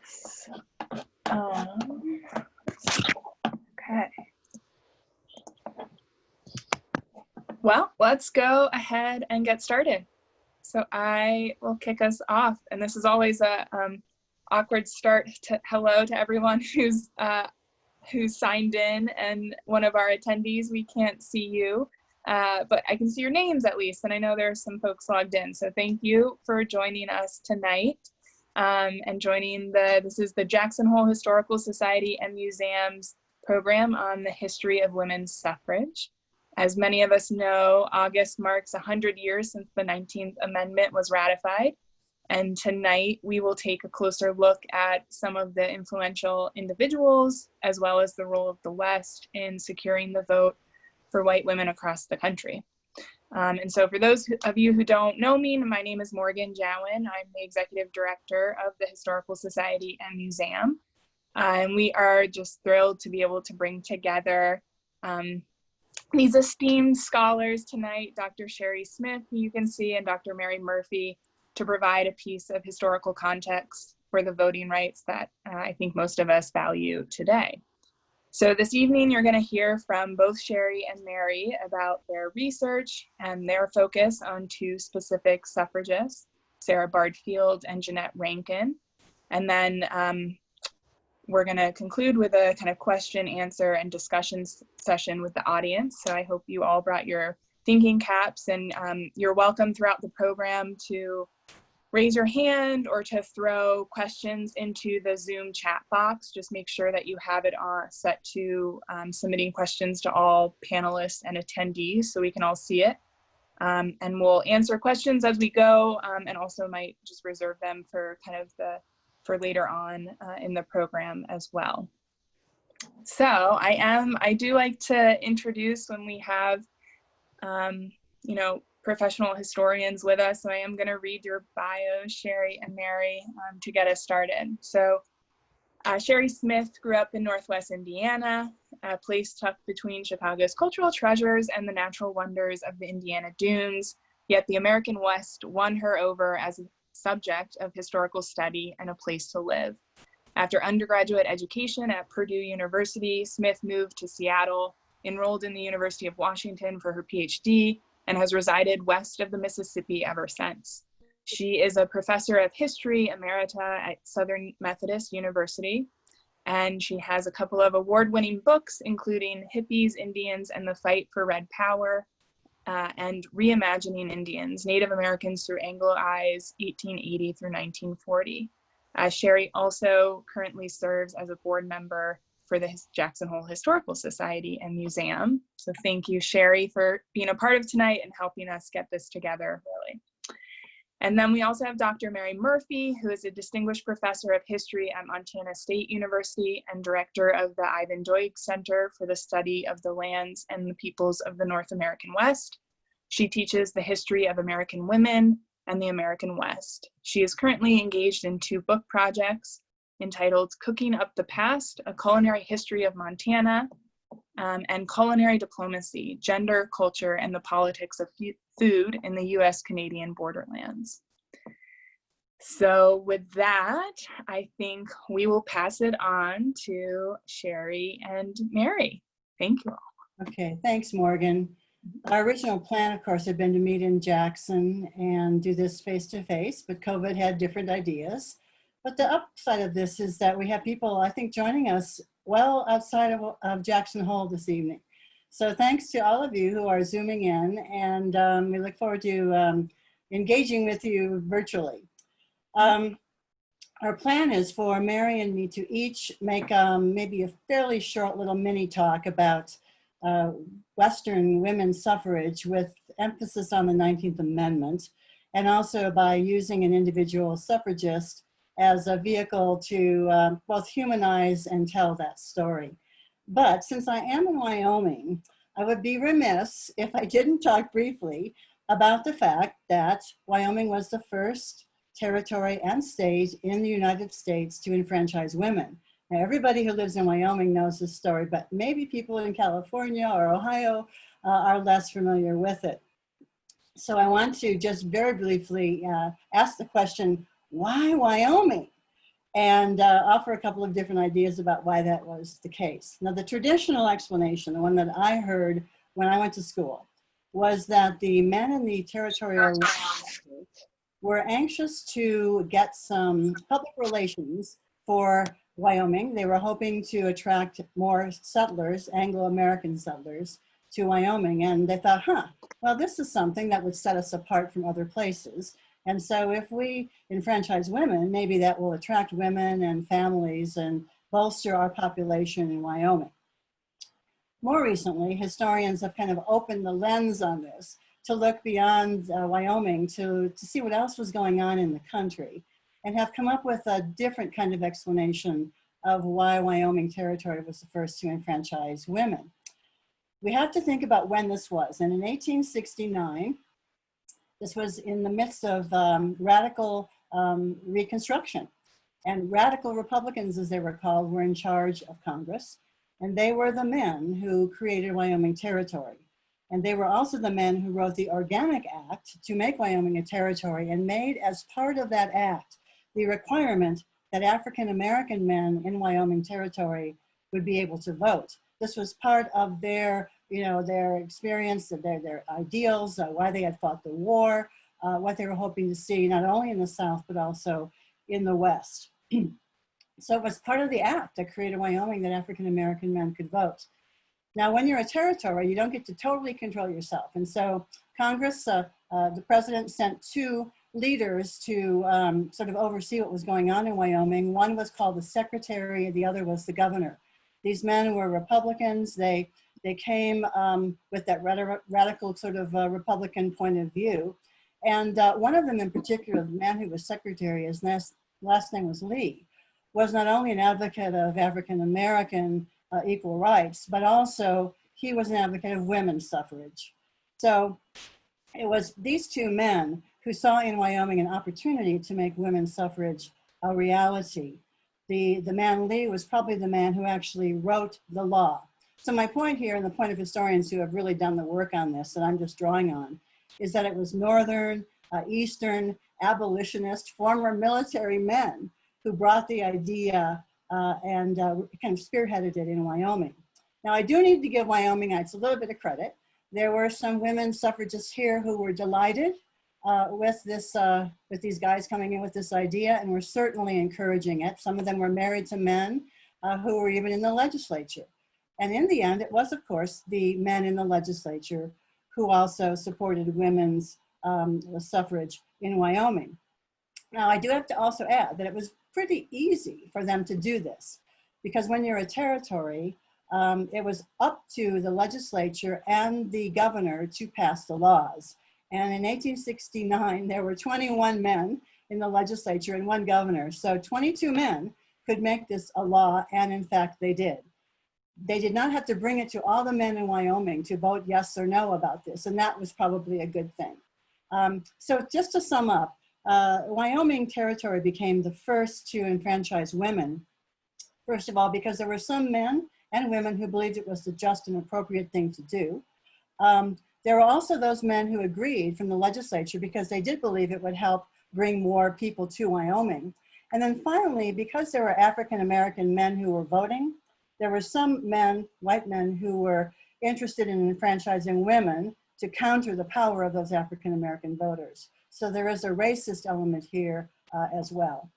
Yes. Okay. Well, let's go ahead and get started. So I will kick us off, and this is always a awkward start. Hello to everyone who's signed in, and one of our attendees. We can't see you, but I can see your names at least, and I know there are some folks logged in. So thank you for joining us tonight, and joining this is the Jackson Hole Historical Society and Museum's program on the history of women's suffrage. As many of us know, August marks 100 years since the 19th Amendment was ratified. And tonight we will take a closer look at some of the influential individuals, as well as the role of the West in securing the vote for white women across the country. And so for those of you who don't know me, my name is Morgan Jowen. I'm the Executive Director of the Historical Society and Museum. And we are just thrilled to be able to bring together these esteemed scholars tonight, Dr. Sherry Smith, who you can see, and Dr. Mary Murphy, to provide a piece of historical context for the voting rights that I think most of us value today. So this evening, you're going to hear from both Sherry and Mary about their research and their focus on two specific suffragists, Sara Bard Field and Jeannette Rankin. And then we're going to conclude with a kind of question, answer, and discussion session with the audience. So I hope you all brought your thinking caps, and you're welcome throughout the program to raise your hand or to throw questions into the Zoom chat box. Just make sure that you have it set to submitting questions to all panelists and attendees so we can all see it. And we'll answer questions as we go, and also might just reserve them for kind of for later on in the program as well. So I do like to introduce when we have, professional historians with us. So I am going to read your bios, Sherry and Mary, to get us started. So Sherry Smith grew up in Northwest Indiana, a place tucked between Chicago's cultural treasures and the natural wonders of the Indiana dunes. Yet the American West won her over as a subject of historical study and a place to live. After undergraduate education at Purdue University, Smith moved to Seattle, enrolled in the University of Washington for her PhD, and has resided west of the Mississippi ever since. She is a professor of history emerita at Southern Methodist University, and she has a couple of award-winning books, including Hippies, Indians, and the Fight for Red Power, and Reimagining Indians, Native Americans Through Anglo Eyes, 1880 through 1940. Sherry also currently serves as a board member for the Jackson Hole Historical Society and Museum. So thank you, Sherry, for being a part of tonight and helping us get this together, really. And then we also have Dr. Mary Murphy, who is a distinguished professor of history at Montana State University and director of the Ivan Doig Center for the Study of the Lands and the Peoples of the North American West. She teaches the history of American women and the American West. She is currently engaged in two book projects entitled Cooking Up the Past, A Culinary History of Montana, and Culinary Diplomacy, Gender, Culture, and the Politics of Food in the US-Canadian Borderlands. So with that, I think we will pass it on to Sherry and Mary. Thank you all. Okay, thanks, Morgan. Our original plan, of course, had been to meet in Jackson and do this face-to-face, but COVID had different ideas. But the upside of this is that we have people, I think, joining us well outside of Jackson Hole this evening. So thanks to all of you who are Zooming in, and we look forward to engaging with you virtually. Our plan is for Mary and me to each make maybe a fairly short little mini talk about Western women's suffrage with emphasis on the 19th Amendment, and also by using an individual suffragist as a vehicle to both humanize and tell that story. But since I am in Wyoming, I would be remiss if I didn't talk briefly about the fact that Wyoming was the first territory and state in the United States to enfranchise women. Now, everybody who lives in Wyoming knows this story, but maybe people in California or Ohio are less familiar with it. So I want to just very briefly ask the question, why Wyoming? and offer a couple of different ideas about why that was the case. Now, the traditional explanation, the one that I heard when I went to school, was that the men in the territorial legislature were anxious to get some public relations for Wyoming. They were hoping to attract more settlers, Anglo-American settlers, to Wyoming. And they thought, well, this is something that would set us apart from other places. And so if we enfranchise women, maybe that will attract women and families and bolster our population in Wyoming. More recently, historians have kind of opened the lens on this to look beyond Wyoming to see what else was going on in the country, and have come up with a different kind of explanation of why Wyoming Territory was the first to enfranchise women. We have to think about when this was. And in 1869, this was in the midst of radical Reconstruction. And radical Republicans, as they were called, were in charge of Congress. And they were the men who created Wyoming Territory. And they were also the men who wrote the Organic Act to make Wyoming a territory, and made as part of that act the requirement that African-American men in Wyoming Territory would be able to vote. This was part of their, their experience, their ideals, why they had fought the war, what they were hoping to see, not only in the South, but also in the West. So it was part of the act that created Wyoming that African-American men could vote. Now, when you're a territory, you don't get to totally control yourself. And so Congress, the president sent two leaders to sort of oversee what was going on in Wyoming. One was called the secretary, the other was the governor. These men were Republicans. They came with that radical sort of Republican point of view. And one of them in particular, the man who was secretary, his last name was Lee, was not only an advocate of African-American equal rights, but also he was an advocate of women's suffrage. So it was these two men who saw in Wyoming an opportunity to make women's suffrage a reality. The man Lee was probably the man who actually wrote the law. So my point here, and the point of historians who have really done the work on this that I'm just drawing on, is that it was Northern, Eastern, abolitionist, former military men who brought the idea and kind of spearheaded it in Wyoming. Now, I do need to give Wyomingites a little bit of credit. There were some women suffragists here who were delighted with these guys coming in with this idea, and were certainly encouraging it. Some of them were married to men who were even in the legislature. And in the end, it was, of course, the men in the legislature who also supported women's suffrage in Wyoming. Now, I do have to also add that it was pretty easy for them to do this, because when you're a territory, it was up to the legislature and the governor to pass the laws. And in 1869, there were 21 men in the legislature and one governor. So 22 men could make this a law, and in fact, they did. They did not have to bring it to all the men in Wyoming to vote yes or no about this, and that was probably a good thing. So just to sum up, Wyoming Territory became the first to enfranchise women, first of all, because there were some men and women who believed it was the just and appropriate thing to do. There were also those men who agreed from the legislature because they did believe it would help bring more people to Wyoming. And then finally, because there were African-American men who were voting, there were some men, white men, who were interested in enfranchising women to counter the power of those African-American voters. So there is a racist element here as well.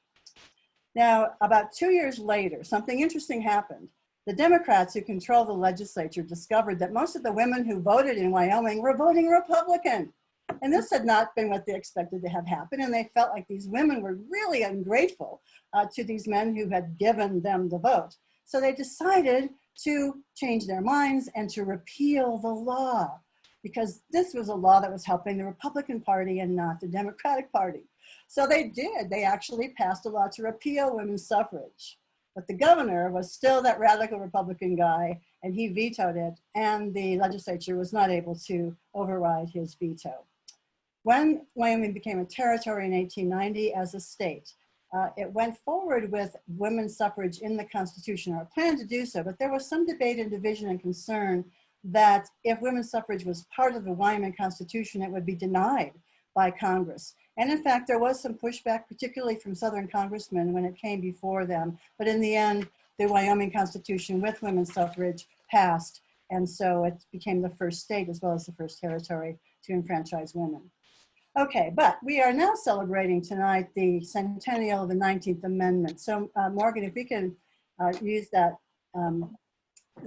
Now, about 2 years later, something interesting happened. The Democrats who control the legislature discovered that most of the women who voted in Wyoming were voting Republican. And this had not been what they expected to have happen. And they felt like these women were really ungrateful to these men who had given them the vote. So they decided to change their minds and to repeal the law, because this was a law that was helping the Republican Party and not the Democratic Party. So they did. They actually passed a law to repeal women's suffrage. But the governor was still that radical Republican guy, and he vetoed it, and the legislature was not able to override his veto. When Wyoming became a territory in 1890 as a state, it went forward with women's suffrage in the Constitution, or planned to do so, but there was some debate and division and concern that if women's suffrage was part of the Wyoming Constitution, it would be denied by Congress. And in fact, there was some pushback, particularly from Southern congressmen when it came before them. But in the end, the Wyoming Constitution with women's suffrage passed. And so it became the first state as well as the first territory to enfranchise women. Okay, but we are now celebrating tonight the centennial of the 19th Amendment. So Morgan, if we can use that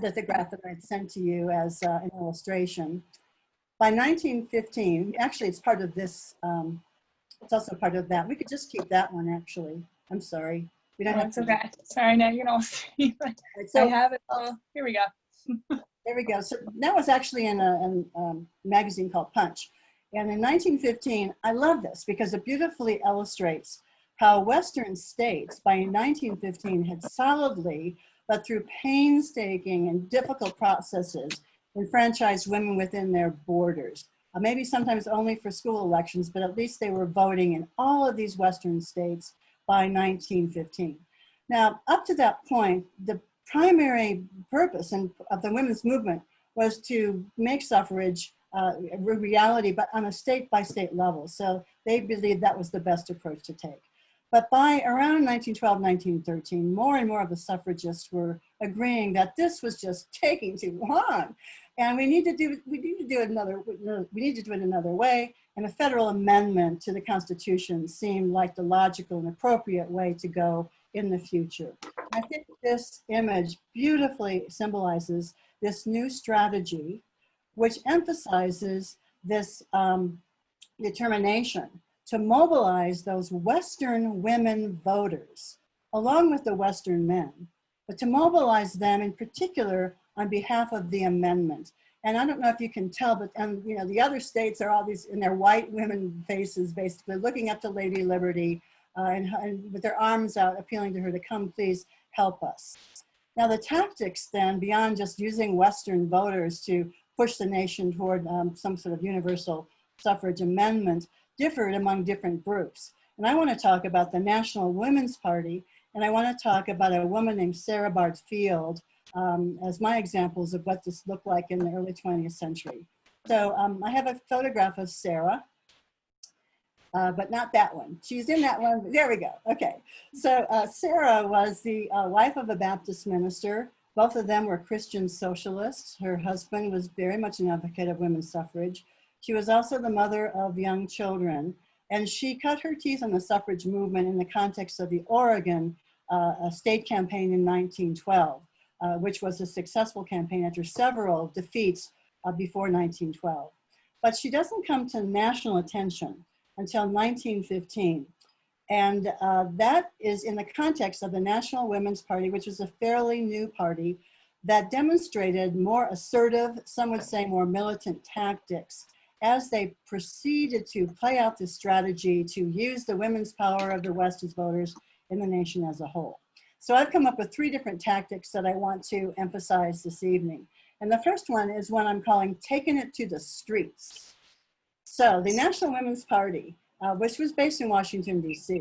lithograph that I sent to you as an illustration. By 1915, actually it's part of this, it's also part of that. We could just keep that one actually. I'm sorry. We don't have to. Okay. Sorry, now you're gonna see. So, I have it all. Here we go. There we go. So that was actually in a magazine called Punch. And in 1915, I love this because it beautifully illustrates how Western states by 1915 had solidly, but through painstaking and difficult processes, enfranchised women within their borders. Maybe sometimes only for school elections, but at least they were voting in all of these Western states by 1915. Now, up to that point, the primary purpose of the women's movement was to make suffrage a reality, but on a state-by-state level. So they believed that was the best approach to take. But by around 1912, 1913, more and more of the suffragists were agreeing that this was just taking too long, and we need to do it another way. And a federal amendment to the Constitution seemed like the logical and appropriate way to go in the future. I think this image beautifully symbolizes this new strategy, which emphasizes this determination to mobilize those Western women voters, along with the Western men, but to mobilize them in particular on behalf of the amendment. And I don't know if you can tell, but you know, the other states are all these in their white women faces, basically looking up to Lady Liberty and with their arms out, appealing to her to come, please help us. Now the tactics then, beyond just using Western voters to push the nation toward some sort of universal suffrage amendment, differed among different groups. And I want to talk about the National Women's Party, and I want to talk about a woman named Sara Bard Field as my examples of what this looked like in the early 20th century. So I have a photograph of Sara, but not that one. She's in that one. There we go. Okay. So Sara was the wife of a Baptist minister. Both of them were Christian socialists. Her husband was very much an advocate of women's suffrage. She was also the mother of young children, and she cut her teeth on the suffrage movement in the context of the Oregon state campaign in 1912, which was a successful campaign after several defeats before 1912. But she doesn't come to national attention until 1915. And that is in the context of the National Women's Party, which was a fairly new party that demonstrated more assertive, some would say more militant tactics as they proceeded to play out this strategy to use the women's power of the West as voters in the nation as a whole. So I've come up with 3 different tactics that I want to emphasize this evening. And the first one is one I'm calling taking it to the streets. So the National Women's Party, which was based in Washington, D.C.,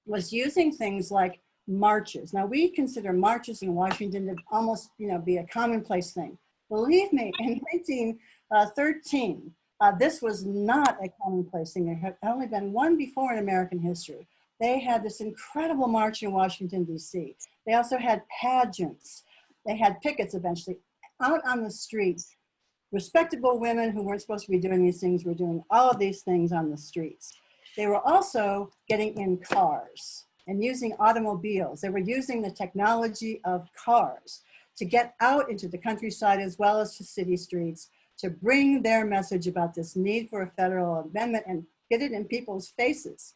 was using things like marches. Now we consider marches in Washington to almost, be a commonplace thing. Believe me, in 1913, this was not a commonplace thing. There had only been one before in American history. They had this incredible march in Washington, D.C. They also had pageants. They had pickets eventually out on the streets. Respectable women who weren't supposed to be doing these things were doing all of these things on the streets. They were also getting in cars and using automobiles. They were using the technology of cars to get out into the countryside as well as to city streets to bring their message about this need for a federal amendment and get it in people's faces.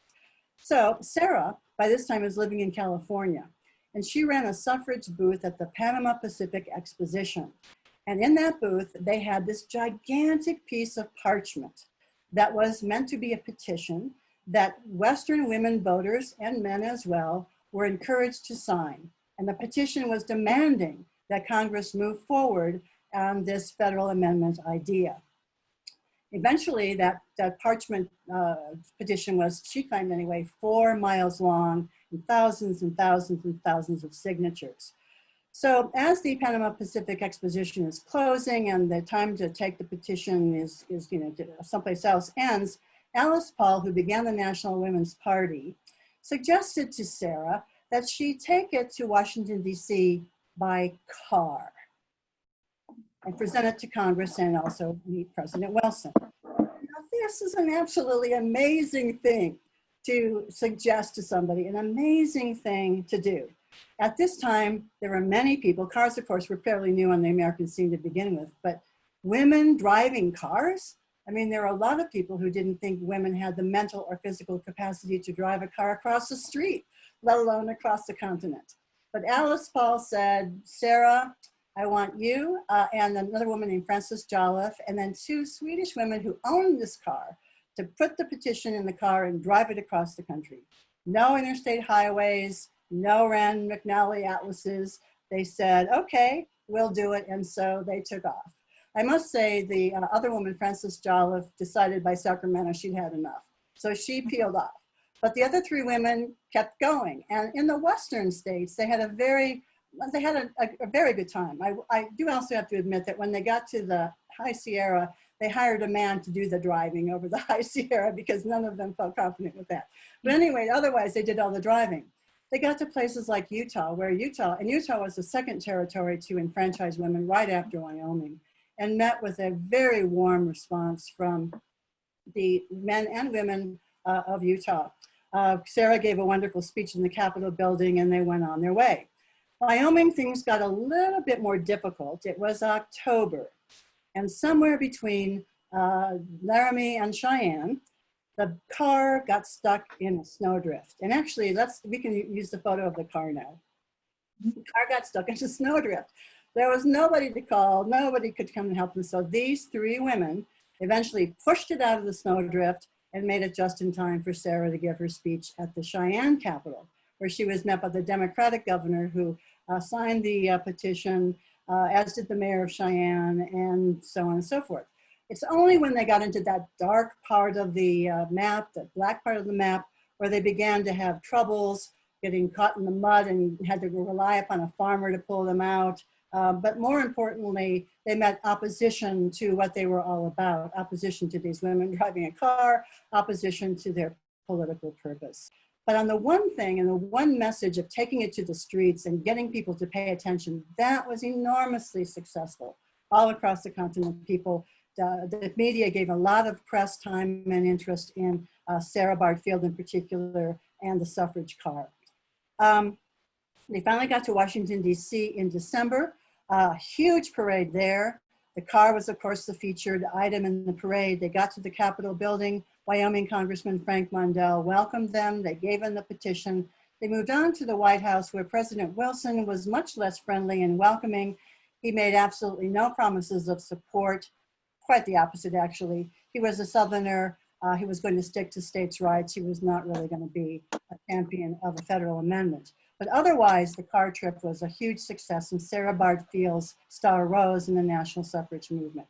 So Sara, by this time, is living in California, and she ran a suffrage booth at the Panama Pacific Exposition. And in that booth, they had this gigantic piece of parchment that was meant to be a petition that Western women voters and men as well were encouraged to sign. And the petition was demanding that Congress move forward on this federal amendment idea. Eventually, that parchment petition was, she claimed anyway, 4 miles long and thousands and thousands and thousands of signatures. So as the Panama Pacific Exposition is closing and the time to take the petition is someplace else ends, Alice Paul, who began the National Women's Party, suggested to Sara that she take it to Washington, D.C. by car and present it to Congress and also meet President Wilson. Now, this is an absolutely amazing thing to suggest to somebody, an amazing thing to do. At this time, there were many people, cars of course were fairly new on the American scene to begin with, but women driving cars? I mean, there are a lot of people who didn't think women had the mental or physical capacity to drive a car across the street, let alone across the continent. But Alice Paul said, Sara, I want you and another woman named Frances Jolliffe, and then two Swedish women who owned this car to put the petition in the car and drive it across the country. No interstate highways, no Rand McNally atlases. They said, okay, we'll do it. And so they took off. I must say the other woman, Frances Jolliffe, decided by Sacramento she'd had enough. So she peeled off. But the other three women kept going. And in the Western states, they had a very good time. I do also have to admit that when they got to the High Sierra, they hired a man to do the driving over the High Sierra because none of them felt confident with that. But anyway, otherwise they did all the driving. They got to places like Utah, Utah was the second territory to enfranchise women right after Wyoming, and met with a very warm response from the men and women of Utah. Sara gave a wonderful speech in the Capitol building and they went on their way. Wyoming, things got a little bit more difficult. It was October, and somewhere between Laramie and Cheyenne, the car got stuck in a snowdrift. And actually, we can use the photo of the car now. The car got stuck in a snowdrift. There was nobody to call, nobody could come and help them. So these three women eventually pushed it out of the snowdrift and made it just in time for Sara to give her speech at the Cheyenne Capitol, where she was met by the Democratic governor who signed the petition, as did the mayor of Cheyenne, and so on and so forth. It's only when they got into that dark part of the map, the black part of the map, where they began to have troubles getting caught in the mud and had to rely upon a farmer to pull them out. But more importantly, they met opposition to what they were all about, opposition to these women driving a car, opposition to their political purpose. But on the one thing and the one message of taking it to the streets and getting people to pay attention, that was enormously successful. All across the continent, the media gave a lot of press time and interest in Sara Bard Field in particular and the suffrage car. They finally got to Washington, D.C. in December, a huge parade there. The car was, of course, the featured item in the parade. They got to the Capitol building. Wyoming Congressman Frank Mondell welcomed them. They gave in the petition. They moved on to the White House, where President Wilson was much less friendly and welcoming. He made absolutely no promises of support. Quite the opposite, actually. He was a Southerner. He was going to stick to states' rights. He was not really going to be a champion of a federal amendment. But otherwise, the car trip was a huge success, and Sara Bard Field's star rose in the national suffrage movement.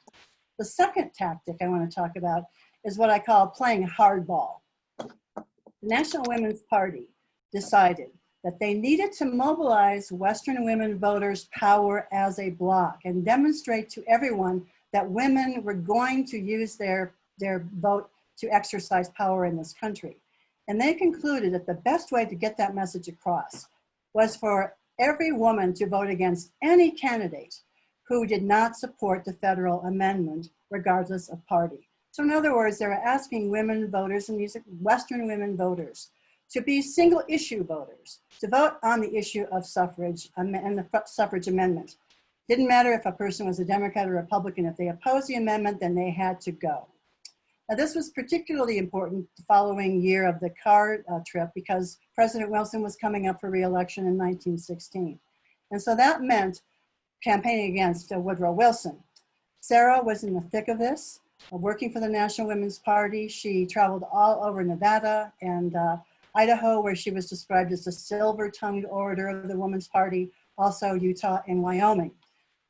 The second tactic I want to talk about is what I call playing hardball. The National Women's Party decided that they needed to mobilize Western women voters' power as a bloc and demonstrate to everyone that women were going to use their vote to exercise power in this country. And they concluded that the best way to get that message across was for every woman to vote against any candidate who did not support the federal amendment, regardless of party. So in other words, they were asking women voters, and these are Western women voters, to be single issue voters, to vote on the issue of suffrage and the suffrage amendment. Didn't matter if a person was a Democrat or Republican. If they opposed the amendment, then they had to go. Now, this was particularly important the following year of the car trip because President Wilson was coming up for re-election in 1916. And so that meant campaigning against Woodrow Wilson. Sara was in the thick of this, working for the National Women's Party. She traveled all over Nevada and Idaho, where she was described as the silver-tongued orator of the Women's Party, also Utah and Wyoming.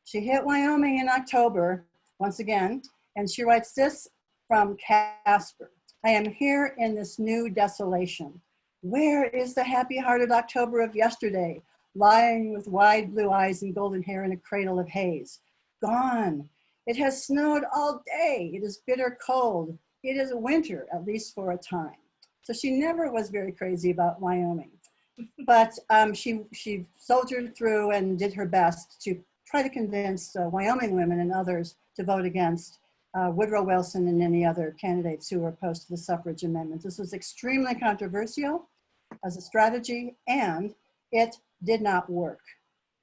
She hit Wyoming in October, once again, and she writes this from Casper. I am here in this new desolation. Where is the happy-hearted October of yesterday, lying with wide blue eyes and golden hair in a cradle of haze? Gone. It has snowed all day. It is bitter cold. it is winter, at least for a time. So she never was very crazy about Wyoming. But she soldiered through and did her best to try to convince Wyoming women and others to vote against Woodrow Wilson and any other candidates who were opposed to the suffrage amendment. This was extremely controversial as a strategy, and it did not work.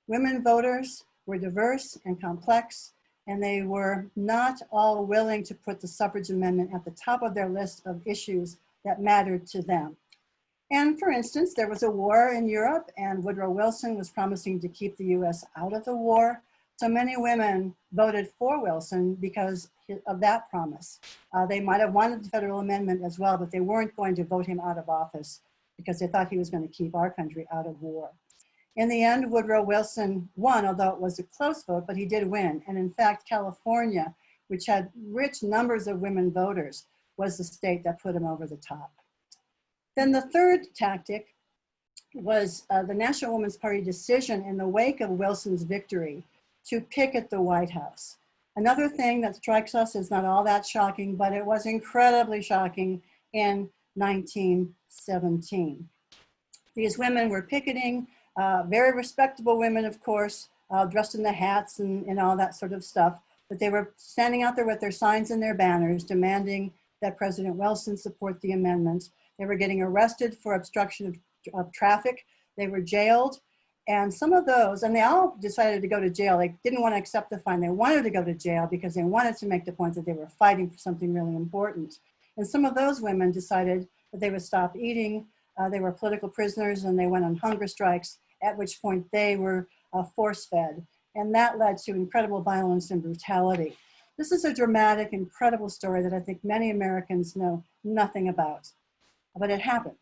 Women voters were diverse and complex, and they were not all willing to put the suffrage amendment at the top of their list of issues that mattered to them. And for instance, there was a war in Europe, and Woodrow Wilson was promising to keep the US out of the war. So many women voted for Wilson because of that promise. They might have wanted the federal amendment as well, but they weren't going to vote him out of office because they thought he was going to keep our country out of war. In the end, Woodrow Wilson won, although it was a close vote, but he did win. And in fact, California, which had rich numbers of women voters, was the state that put him over the top. Then the third tactic was the National Woman's Party decision in the wake of Wilson's victory to picket the White House. Another thing that strikes us is not all that shocking, but it was incredibly shocking in 1917. These women were picketing, very respectable women, of course, dressed in the hats and all that sort of stuff, but they were standing out there with their signs and their banners demanding that President Wilson support the amendment. They were getting arrested for obstruction of traffic. They were jailed. And some of those, and they all decided to go to jail. They didn't want to accept the fine. They wanted to go to jail because they wanted to make the point that they were fighting for something really important. And some of those women decided that they would stop eating. They were political prisoners and they went on hunger strikes, at which point they were force-fed. And that led to incredible violence and brutality. This is a dramatic, incredible story that I think many Americans know nothing about, but it happened.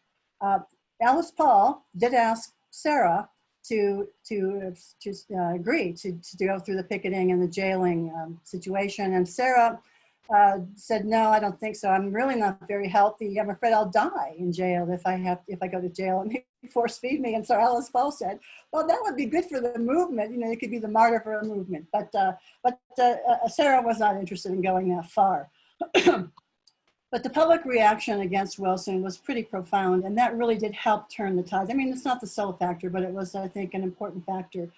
Alice Paul did ask Sarah to agree to go through the picketing and the jailing situation. And Sarah said, no, I don't think so. I'm really not very healthy. I'm afraid I'll die in jail if I go to jail and they force feed me. And so Alice Paul said, well, that would be good for the movement. You know, you could be the martyr for a movement. But Sarah was not interested in going that far. But the public reaction against Wilson was pretty profound, and that really did help turn the tide. I mean, it's not the sole factor, but it was, I think, an important factor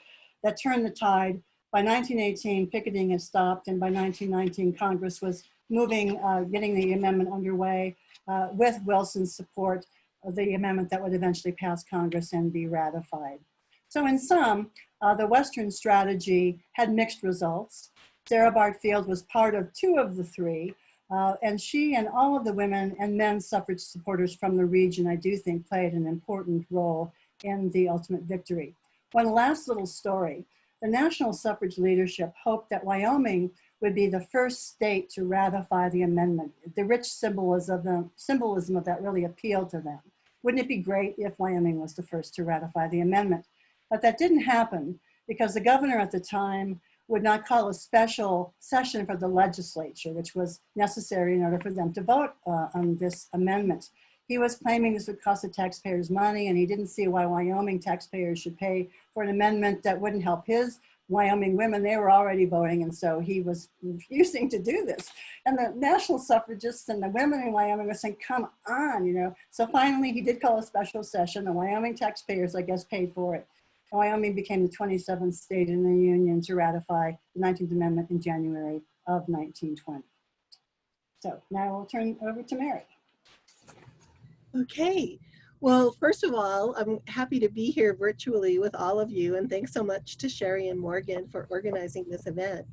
that turned the tide. By 1918, picketing had stopped, and by 1919, Congress was moving, getting the amendment underway with Wilson's support of the amendment that would eventually pass Congress and be ratified. So in sum, the Western strategy had mixed results. Sara Bard Field was part of two of the three, and she and all of the women and men suffrage supporters from the region, I do think, played an important role in the ultimate victory. One last little story. The national suffrage leadership hoped that Wyoming would be the first state to ratify the amendment. The rich symbolism of that really appealed to them. Wouldn't it be great if Wyoming was the first to ratify the amendment? But that didn't happen because the governor at the time would not call a special session for the legislature, which was necessary in order for them to vote on this amendment. He was claiming this would cost the taxpayers money, and he didn't see why Wyoming taxpayers should pay for an amendment that wouldn't help his Wyoming women. They were already voting, and so he was refusing to do this. And the national suffragists and the women in Wyoming were saying, come on, you know. So finally, he did call a special session. The Wyoming taxpayers, I guess, paid for it. Wyoming became the 27th state in the Union to ratify the 19th Amendment in January of 1920. So now we'll turn over to Mary. Okay. Well, first of all, I'm happy to be here virtually with all of you, and thanks so much to Sherry and Morgan for organizing this event.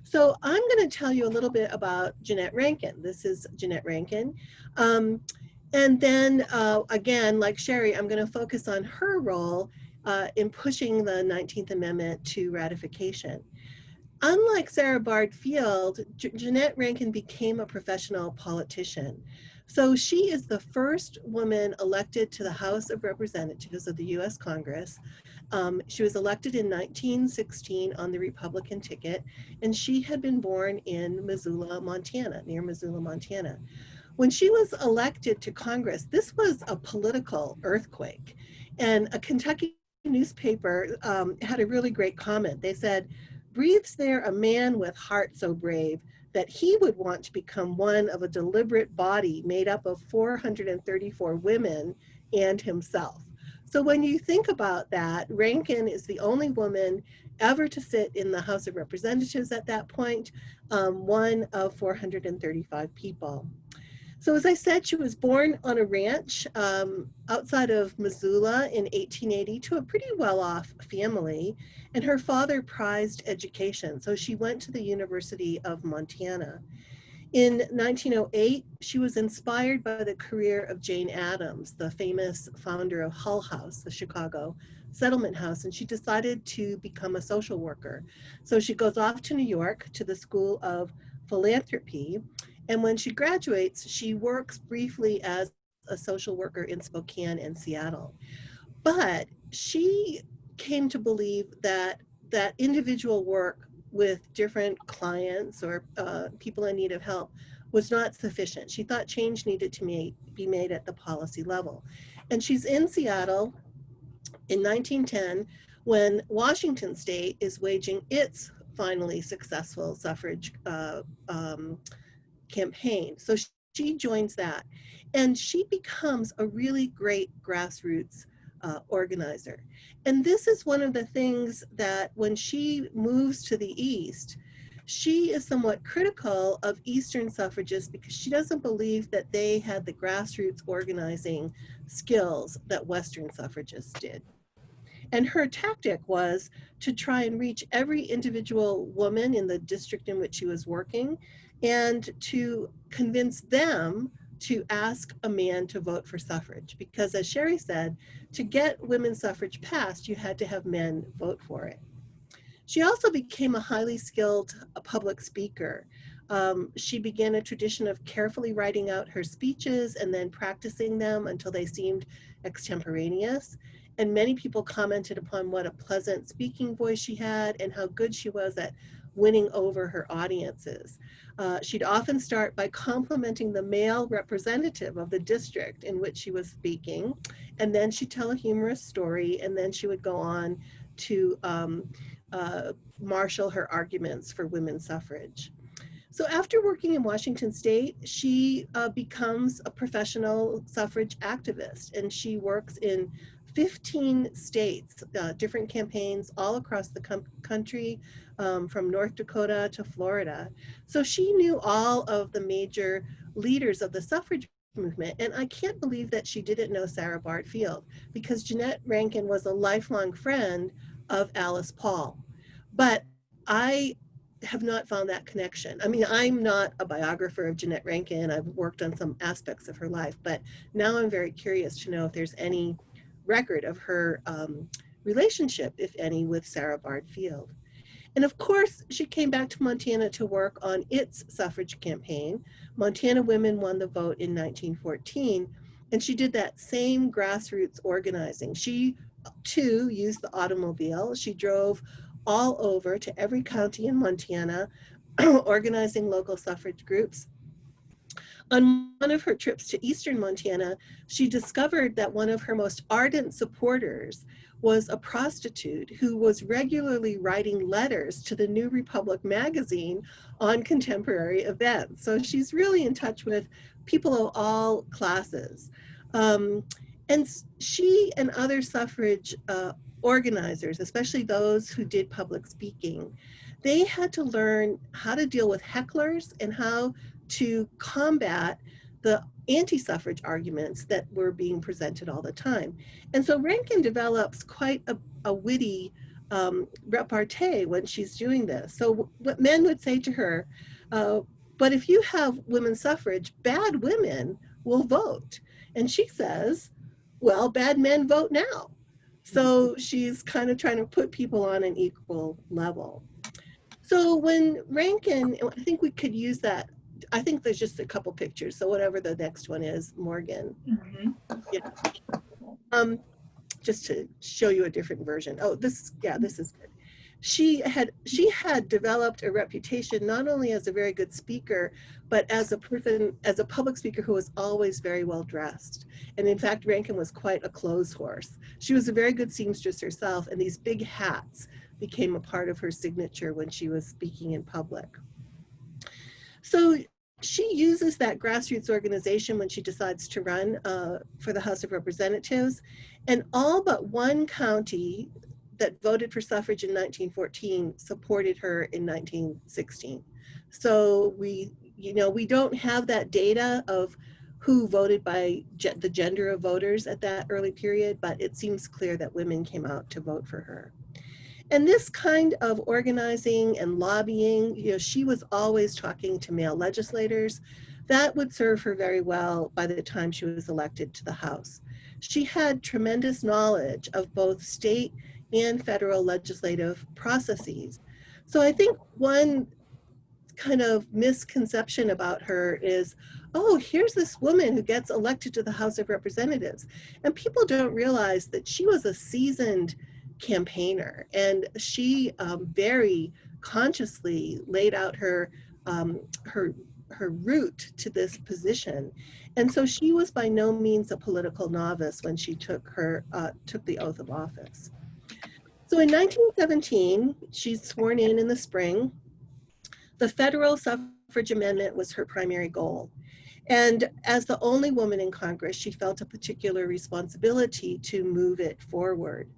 So I'm going to tell you a little bit about Jeanette Rankin. This is Jeanette Rankin. And then again, like Sherry, I'm going to focus on her role in pushing the 19th Amendment to ratification. Unlike Sara Bard Field, Jeanette Rankin became a professional politician. So she is the first woman elected to the House of Representatives of the US Congress. She was elected in 1916 on the Republican ticket, and she had been born in Missoula, Montana, near Missoula, Montana. When she was elected to Congress, this was a political earthquake, and a Kentucky newspaper had a really great comment. They said, "Breathes there a man with heart so brave that he would want to become one of a deliberate body made up of 434 women and himself. So when you think about that, Rankin is the only woman ever to sit in the House of Representatives at that point, one of 435 people. So as I said, she was born on a ranch outside of Missoula in 1880 to a pretty well-off family, and her father prized education, so she went to the University of Montana. In 1908, she was inspired by the career of Jane Addams, the famous founder of Hull House, the Chicago settlement house, and she decided to become a social worker. So she goes off to New York to the School of Philanthropy, and when she graduates, she works briefly as a social worker in Spokane and Seattle. But she came to believe that individual work with different clients or people in need of help was not sufficient. She thought change needed to be made at the policy level. And she's in Seattle in 1910 when Washington State is waging its finally successful suffrage campaign. So she joins that, and she becomes a really great grassroots organizer. And this is one of the things that when she moves to the East, she is somewhat critical of Eastern suffragists because she doesn't believe that they had the grassroots organizing skills that Western suffragists did. And her tactic was to try and reach every individual woman in the district in which she was working and to convince them to ask a man to vote for suffrage. Because as Sherry said, to get women's suffrage passed, you had to have men vote for it. She also became a highly skilled public speaker. She began a tradition of carefully writing out her speeches and then practicing them until they seemed extemporaneous. And many people commented upon what a pleasant speaking voice she had and how good she was at winning over her audiences. She'd often start by complimenting the male representative of the district in which she was speaking, and then she'd tell a humorous story, and then she would go on to marshal her arguments for women's suffrage. So after working in Washington State, she becomes a professional suffrage activist, and she works in 15 states, different campaigns all across the country, from North Dakota to Florida. So she knew all of the major leaders of the suffrage movement, and I can't believe that she didn't know Sara Bard Field, because Jeanette Rankin was a lifelong friend of Alice Paul. But I have not found that connection. I mean, I'm not a biographer of Jeanette Rankin. I've worked on some aspects of her life, but now I'm very curious to know if there's any record of her relationship, if any, with Sara Bard Field. And of course, she came back to Montana to work on its suffrage campaign. Montana women won the vote in 1914, and she did that same grassroots organizing. She, too, used the automobile. She drove all over to every county in Montana, organizing local suffrage groups. On one of her trips to eastern Montana, she discovered that one of her most ardent supporters was a prostitute who was regularly writing letters to the New Republic magazine on contemporary events. So she's really in touch with people of all classes. And she and other suffrage organizers, especially those who did public speaking, they had to learn how to deal with hecklers and how to combat the anti-suffrage arguments that were being presented all the time. And so Rankin develops quite a witty repartee when she's doing this. So what men would say to her, but if you have women's suffrage, bad women will vote. And she says, well, bad men vote now. So she's kind of trying to put people on an equal level. So when Rankin, I think we could use that. I think there's just a couple pictures. So whatever the next one is, Morgan. Mm-hmm. Yeah. Just to show you a different version. Oh, this is good. She had developed a reputation not only as a very good speaker, but as a person, as a public speaker who was always very well dressed. And in fact, Rankin was quite a clothes horse. She was a very good seamstress herself, and these big hats became a part of her signature when she was speaking in public. So she uses that grassroots organization when she decides to run for the House of Representatives, and all but one county that voted for suffrage in 1914 supported her in 1916. So we don't have that data of who voted by the gender of voters at that early period, but it seems clear that women came out to vote for her. And this kind of organizing and lobbying, she was always talking to male legislators. That would serve her very well by the time she was elected to the House. She had tremendous knowledge of both state and federal legislative processes. So I think one kind of misconception about her is, oh, here's this woman who gets elected to the House of Representatives. And people don't realize that she was a seasoned campaigner, and she very consciously laid out her route to this position. And so she was by no means a political novice when she took the oath of office. So in 1917, she's sworn in the spring. The federal suffrage amendment was her primary goal. And as the only woman in Congress, she felt a particular responsibility to move it forward.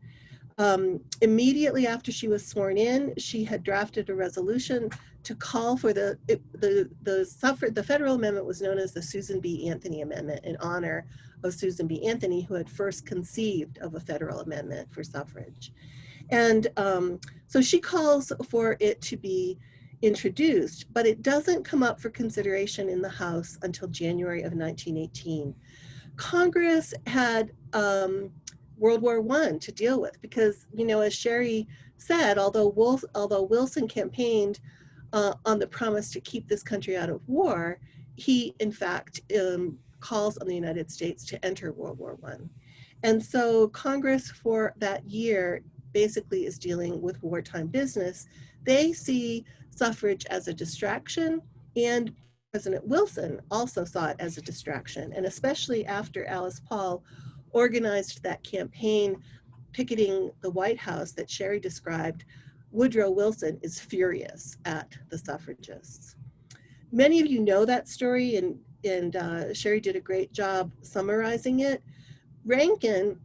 Immediately after she was sworn in, she had drafted a resolution to call for the federal amendment was known as the Susan B. Anthony Amendment in honor of Susan B. Anthony, who had first conceived of a federal amendment for suffrage. And so she calls for it to be introduced, but it doesn't come up for consideration in the House until January of 1918. Congress had World War I to deal with because, as Sherry said, although Wilson campaigned on the promise to keep this country out of war, he in fact calls on the United States to enter World War I. And so Congress for that year basically is dealing with wartime business. They see suffrage as a distraction, and President Wilson also saw it as a distraction. And especially after Alice Paul organized that campaign picketing the White House that Sherry described, Woodrow Wilson is furious at the suffragists. Many of you know that story, and Sherry did a great job summarizing it. Rankin,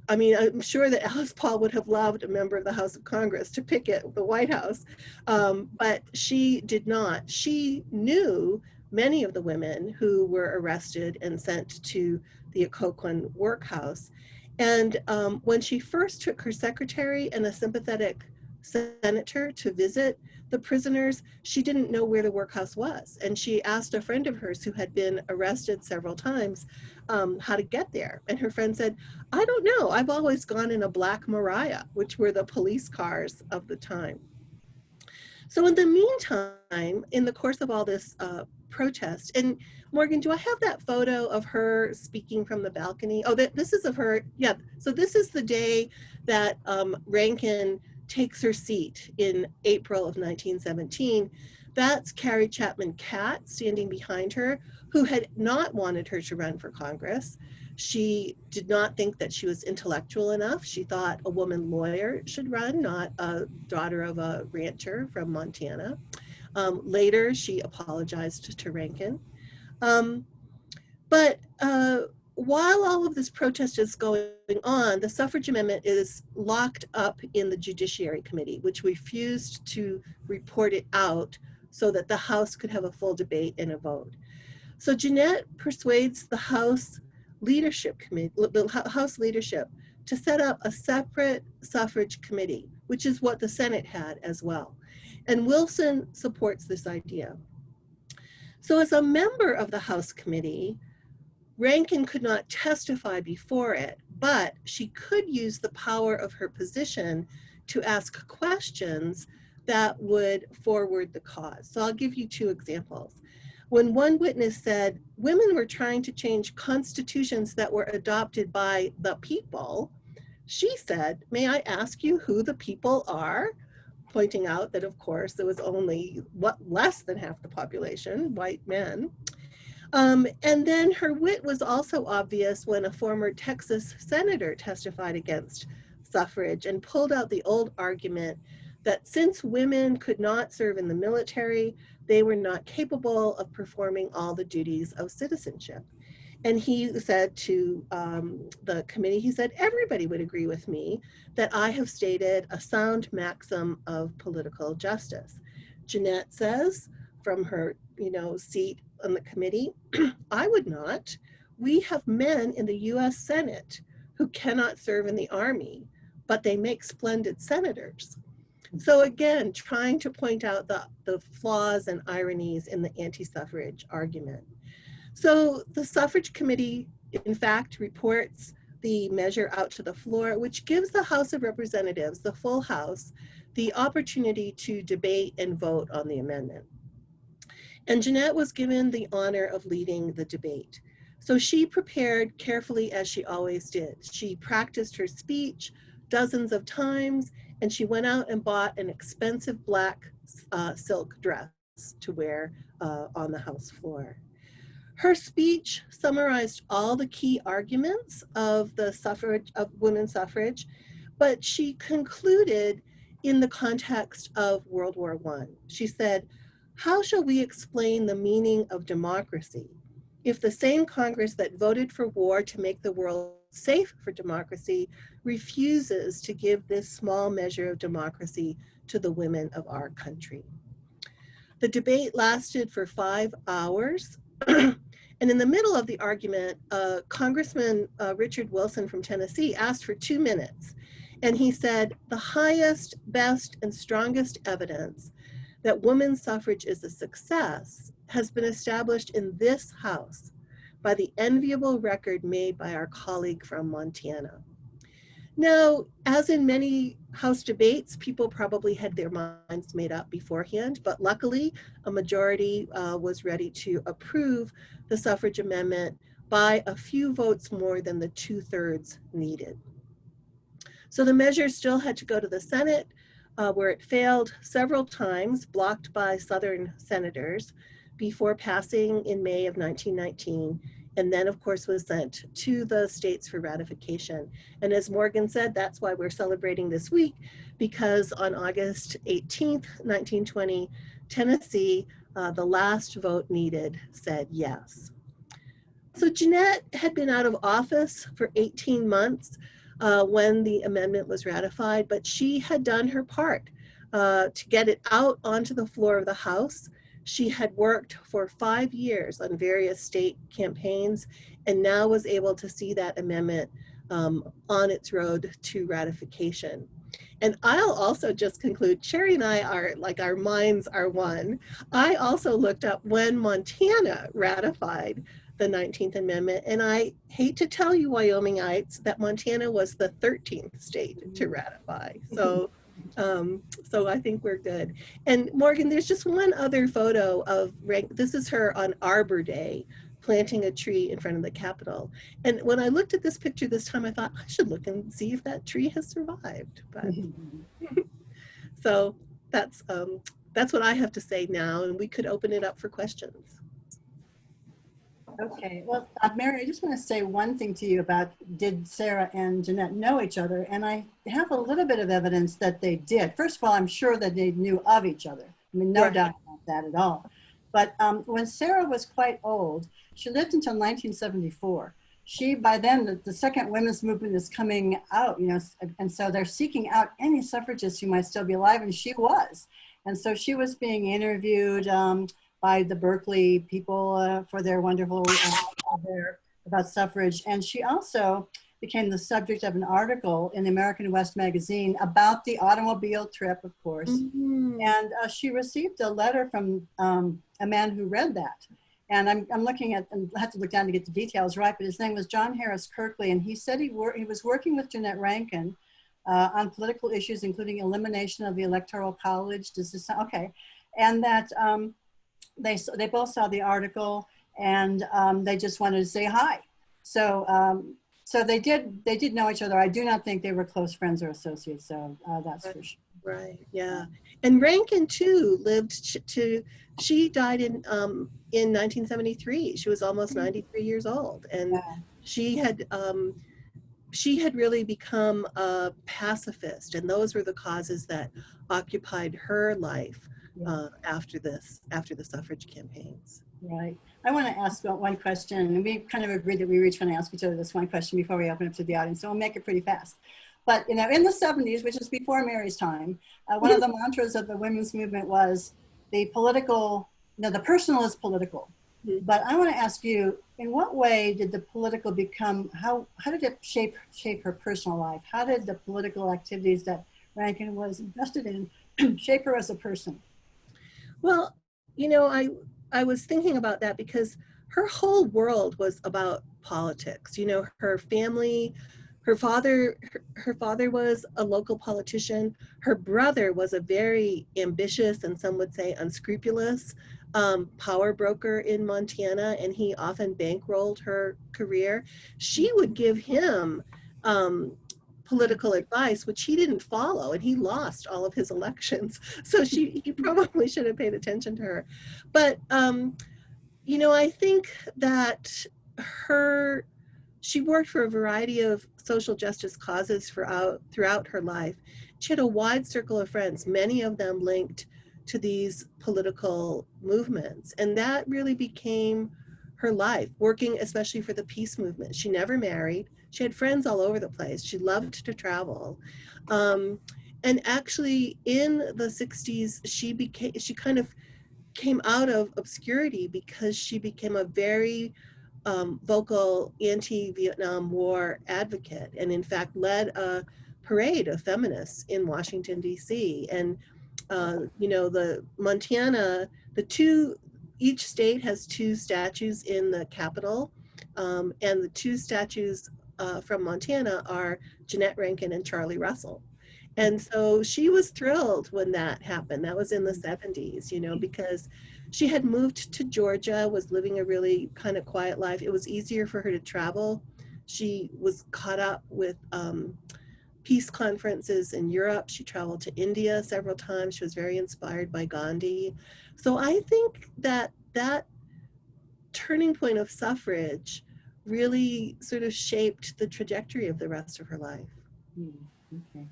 I'm sure that Alice Paul would have loved a member of the House of Congress to picket the White House, but she did not. She knew many of the women who were arrested and sent to the Occoquan workhouse. And when she first took her secretary and a sympathetic senator to visit the prisoners, she didn't know where the workhouse was. And she asked a friend of hers who had been arrested several times how to get there. And her friend said, I don't know, I've always gone in a black Mariah, which were the police cars of the time. So in the meantime, in the course of all this protest, and Morgan, do I have that photo of her speaking from the balcony? Oh, this is of her, yeah. So this is the day that Rankin takes her seat in April of 1917. That's Carrie Chapman Catt standing behind her, who had not wanted her to run for Congress. She did not think that she was intellectual enough. She thought a woman lawyer should run, not a daughter of a rancher from Montana. Later, she apologized to Rankin. But while all of this protest is going on, the suffrage amendment is locked up in the Judiciary Committee, which refused to report it out so that the House could have a full debate and a vote. So Jeanette persuades the House leadership committee, the House leadership, to set up a separate suffrage committee, which is what the Senate had as well. And Wilson supports this idea. So as a member of the House committee, Rankin could not testify before it, but she could use the power of her position to ask questions that would forward the cause. So I'll give you two examples. When one witness said, women were trying to change constitutions that were adopted by the people, she said, may I ask you who the people are? Pointing out that, of course, there was only less than half the population, white men. And then her wit was also obvious when a former Texas senator testified against suffrage and pulled out the old argument that since women could not serve in the military, they were not capable of performing all the duties of citizenship. And he said to the committee, he said, everybody would agree with me that I have stated a sound maxim of political justice. Jeanette says from her, seat on the committee, I would not. We have men in the US Senate who cannot serve in the Army, but they make splendid senators. So again, trying to point out the flaws and ironies in the anti-suffrage argument. So the suffrage committee, in fact, reports the measure out to the floor, which gives the House of Representatives, the full House, the opportunity to debate and vote on the amendment. And Jeanette was given the honor of leading the debate. So she prepared carefully, as she always did. She practiced her speech dozens of times, and she went out and bought an expensive black silk dress to wear on the House floor. Her speech summarized all the key arguments of the suffrage, of women's suffrage, but she concluded in the context of World War I. She said, how shall we explain the meaning of democracy if the same Congress that voted for war to make the world safe for democracy refuses to give this small measure of democracy to the women of our country? The debate lasted for 5 hours. And in the middle of the argument, Congressman Richard Wilson from Tennessee asked for 2 minutes. And he said, the highest, best, and strongest evidence that women's suffrage is a success has been established in this House by the enviable record made by our colleague from Montana. Now, as in many House debates, people probably had their minds made up beforehand, but luckily a majority was ready to approve the suffrage amendment by a few votes more than the 2/3 needed. So the measure still had to go to the Senate, where it failed several times, blocked by Southern senators, before passing in May of 1919. And then, of course, was sent to the states for ratification. And as Morgan said, that's why we're celebrating this week, because on August 18th, 1920, Tennessee, the last vote needed, said yes. So Jeanette had been out of office for 18 months when the amendment was ratified, but she had done her part to get it out onto the floor of the House. She had worked for 5 years on various state campaigns and now was able to see that amendment on its road to ratification. And I'll also just conclude, Sherry and I are like, our minds are one. I also looked up when Montana ratified the 19th Amendment, and I hate to tell you Wyomingites that Montana was the 13th state to ratify. So I think we're good. And Morgan, there's just one other photo of this is her on Arbor Day, planting a tree in front of the Capitol. And when I looked at this picture this time, I thought I should look and see if that tree has survived. But so that's what I have to say now, and we could open it up for questions. Okay, well, Mary, I just want to say one thing to you about, did Sara and Jeanette know each other? And I have a little bit of evidence that they did. First of all, I'm sure that they knew of each other. I mean, no doubt about that at all. But when Sara was quite old, she lived until 1974. By then, the second women's movement is coming out, you know, and so they're seeking out any suffragists who might still be alive, and she was. And so she was being interviewed by the Berkeley people for their wonderful about suffrage. And she also became the subject of an article in the American West magazine about the automobile trip, of course. Mm-hmm. And she received a letter from a man who read that. And I'm looking at, and I have to look down to get the details right, but his name was John Harris Kirkley. And he said he was working with Jeanette Rankin on political issues, including elimination of the Electoral College. Does this sound, okay. And that they both saw the article, and they just wanted to say hi. So so they did know each other. I do not think they were close friends or associates, so that's for sure. Right, yeah. And Rankin too she died in 1973. She was almost 93 years old, and she had she had really become a pacifist, and those were the causes that occupied her life after the suffrage campaigns. Right. I want to ask one question, and we kind of agreed that we were each going to ask each other this one question before we open up to the audience, so we'll make it pretty fast. But, you know, in the 70s, which is before Mary's time, one of the mantras of the women's movement was the political, no, the personal is political. But I want to ask you, in what way did the political become, how did it shape her personal life? How did the political activities that Rankin was invested in shape her as a person? Well, you know, I was thinking about that because her whole world was about politics. You know, her family, her father was a local politician. Her brother was a very ambitious, and some would say unscrupulous, power broker in Montana, and he often bankrolled her career. She would give him political advice, which he didn't follow, and he lost all of his elections. So he probably should have paid attention to her. But, you know, I think that she worked for a variety of social justice causes throughout her life. She had a wide circle of friends, many of them linked to these political movements. And that really became her life, working especially for the peace movement. She never married. She had friends all over the place. She loved to travel. And actually in the 60s, she kind of came out of obscurity because she became a very vocal anti-Vietnam War advocate, and in fact led a parade of feminists in Washington, D.C. And you know, the Montana, each state has 2 statues in the Capitol, and the 2 statues from Montana are Jeannette Rankin and Charlie Russell. And so she was thrilled when that happened. That was in the 70s, you know, because she had moved to Georgia, was living a really kind of quiet life. It was easier for her to travel. She was caught up with peace conferences in Europe. She traveled to India several times. She was very inspired by Gandhi. So I think that turning point of suffrage really sort of shaped the trajectory of the rest of her life. Okay.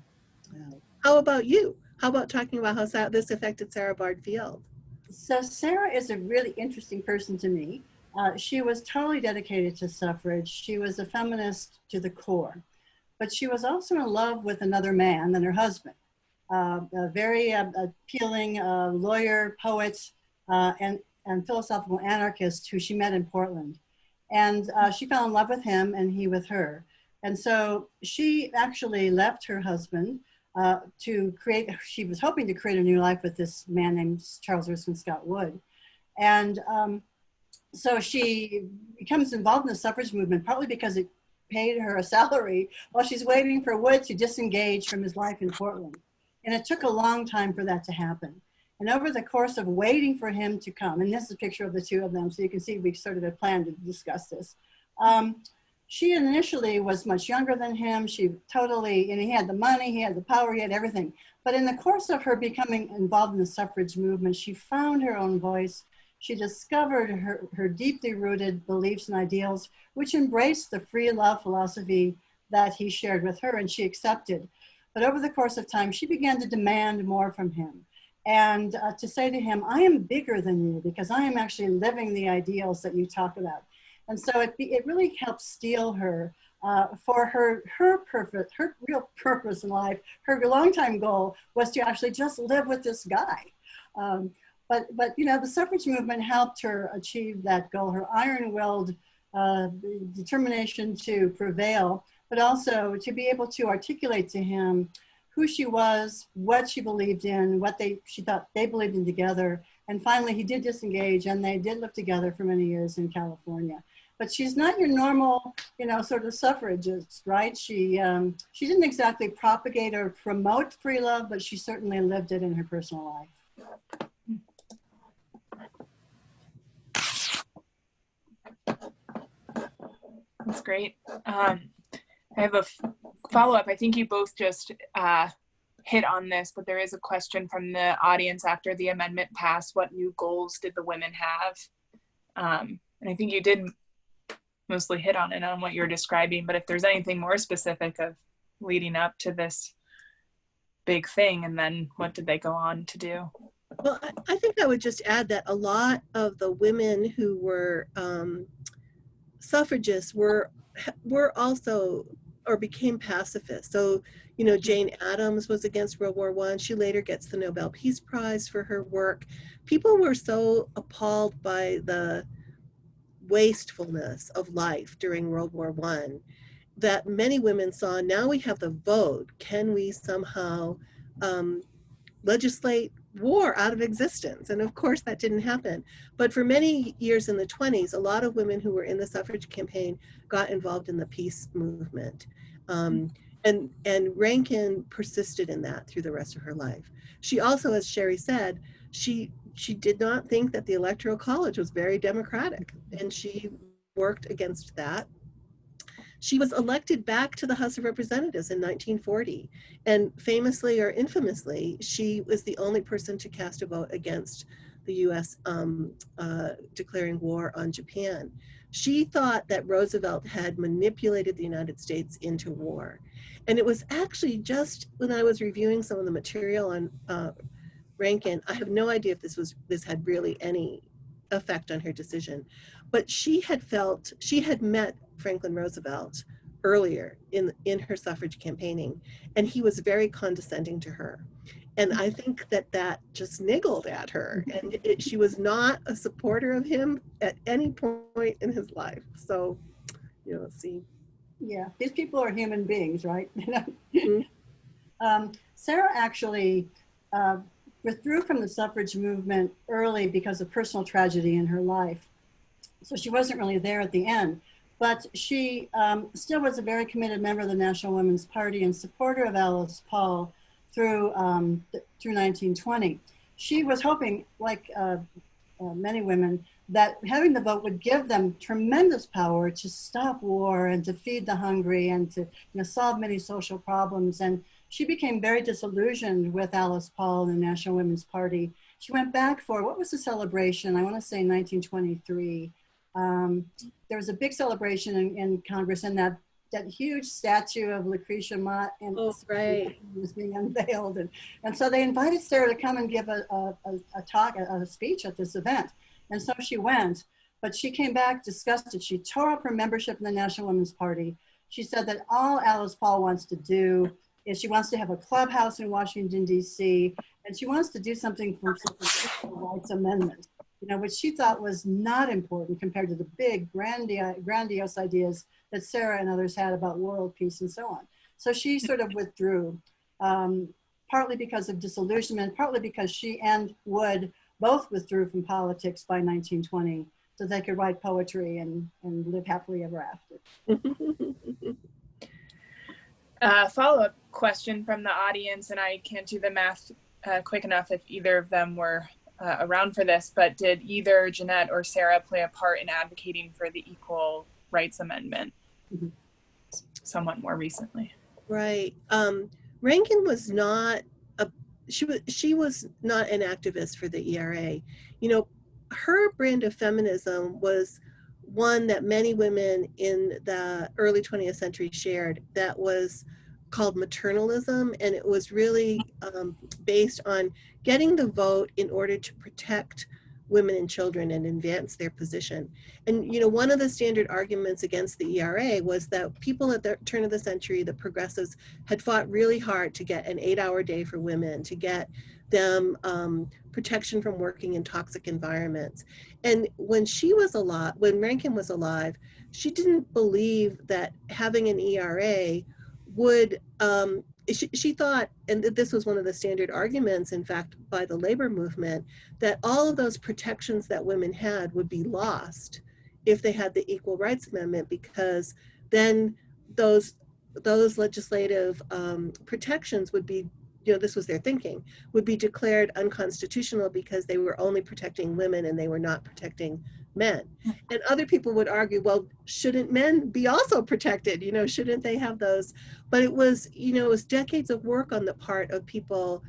Wow. How about you? How about talking about how this affected Sara Bard Field? So Sara is a really interesting person to me. She was totally dedicated to suffrage. She was a feminist to the core, but she was also in love with another man than her husband, a very appealing lawyer, poet, and philosophical anarchist who she met in Portland. And she fell in love with him and he with her. And so she actually left her husband she was hoping to create a new life with this man named Charles Erskine Scott Wood. And so she becomes involved in the suffrage movement, partly because it paid her a salary while she's waiting for Wood to disengage from his life in Portland. And it took a long time for that to happen. And over the course of waiting for him to come, and this is a picture of the 2 of them, so you can see we sort of had planned to discuss this. She initially was much younger than him. She totally, and he had the money, he had the power, he had everything. But in the course of her becoming involved in the suffrage movement, she found her own voice. She discovered her deeply rooted beliefs and ideals, which embraced the free love philosophy that he shared with her, and she accepted. But over the course of time, she began to demand more from him and to say to him, I am bigger than you because I am actually living the ideals that you talk about. And so it really helped steel her for her purpose, her real purpose in life. Her longtime goal was to actually just live with this guy. But you know, the suffrage movement helped her achieve that goal, her iron-willed determination to prevail, but also to be able to articulate to him who she was, what she believed in, what she thought they believed in together. And finally, he did disengage, and they did live together for many years in California. But she's not your normal, you know, sort of suffragist, right? She didn't exactly propagate or promote free love, but she certainly lived it in her personal life. That's great. I have a follow-up. I think you both just hit on this, but there is a question from the audience after the amendment passed. What new goals did the women have? And I think you did mostly hit on it on what you're describing, but if there's anything more specific of leading up to this big thing, and then what did they go on to do? Well, I think I would just add that a lot of the women who were suffragists were also, or became pacifists. So, you know, Jane Addams was against World War I. She later gets the Nobel Peace Prize for her work. People were so appalled by the wastefulness of life during World War I that many women saw, now we have the vote, can we somehow legislate war out of existence? And of course that didn't happen. But for many years in the 20s, a lot of women who were in the suffrage campaign got involved in the peace movement. And Rankin persisted in that through the rest of her life. She also, as Sherry said, she did not think that the Electoral College was very democratic, and she worked against that. She was elected back to the House of Representatives in 1940, and famously or infamously, she was the only person to cast a vote against the US declaring war on Japan. She thought that Roosevelt had manipulated the United States into war. And it was actually just when I was reviewing some of the material on Rankin, I have no idea if this had really any effect on her decision, but she had met Franklin Roosevelt earlier in her suffrage campaigning, and he was very condescending to her. And I think that just niggled at her, and she was not a supporter of him at any point in his life. So, you know, see. Yeah, these people are human beings, right? Mm-hmm. Sara actually withdrew from the suffrage movement early because of personal tragedy in her life. So she wasn't really there at the end. But she still was a very committed member of the National Women's Party and supporter of Alice Paul through 1920. She was hoping, like many women, that having the vote would give them tremendous power to stop war and to feed the hungry and to solve many social problems. And she became very disillusioned with Alice Paul and the National Women's Party. She went back for, what was the celebration? I want to say 1923. There was a big celebration in Congress, and that huge statue of Lucretia Mott and was being unveiled. And so they invited Sara to come and give a speech at this event. And so she went, but she came back disgusted. She tore up her membership in the National Women's Party. She said that all Alice Paul wants to do is she wants to have a clubhouse in Washington, D.C., and she wants to do something for the Civil Rights Amendment, which she thought was not important compared to the big grandiose ideas that Sara and others had about world peace and so on. So she sort of withdrew, partly because of disillusionment, partly because she and Wood both withdrew from politics by 1920 so they could write poetry and live happily ever after. Follow-up question from the audience, and I can't do the math quick enough if either of them were around for this, but did either Jeanette or Sara play a part in advocating for the Equal Rights Amendment somewhat more recently? Right. Rankin was not she was not an activist for the ERA. Her brand of feminism was one that many women in the early 20th century shared, that was called maternalism, and it was really based on getting the vote in order to protect women and children and advance their position. And one of the standard arguments against the ERA was that people at the turn of the century, the progressives, had fought really hard to get an 8-hour day for women, to get them protection from working in toxic environments. And when Rankin was alive, she didn't believe that having an ERA would, she thought, and this was one of the standard arguments, in fact, by the labor movement, that all of those protections that women had would be lost if they had the Equal Rights Amendment, because then those legislative protections would be, this was their thinking, would be declared unconstitutional because they were only protecting women and they were not protecting men. And other people would argue, well, shouldn't men be also protected? You know, shouldn't they have those? But it was, you know, it was decades of work on the part of people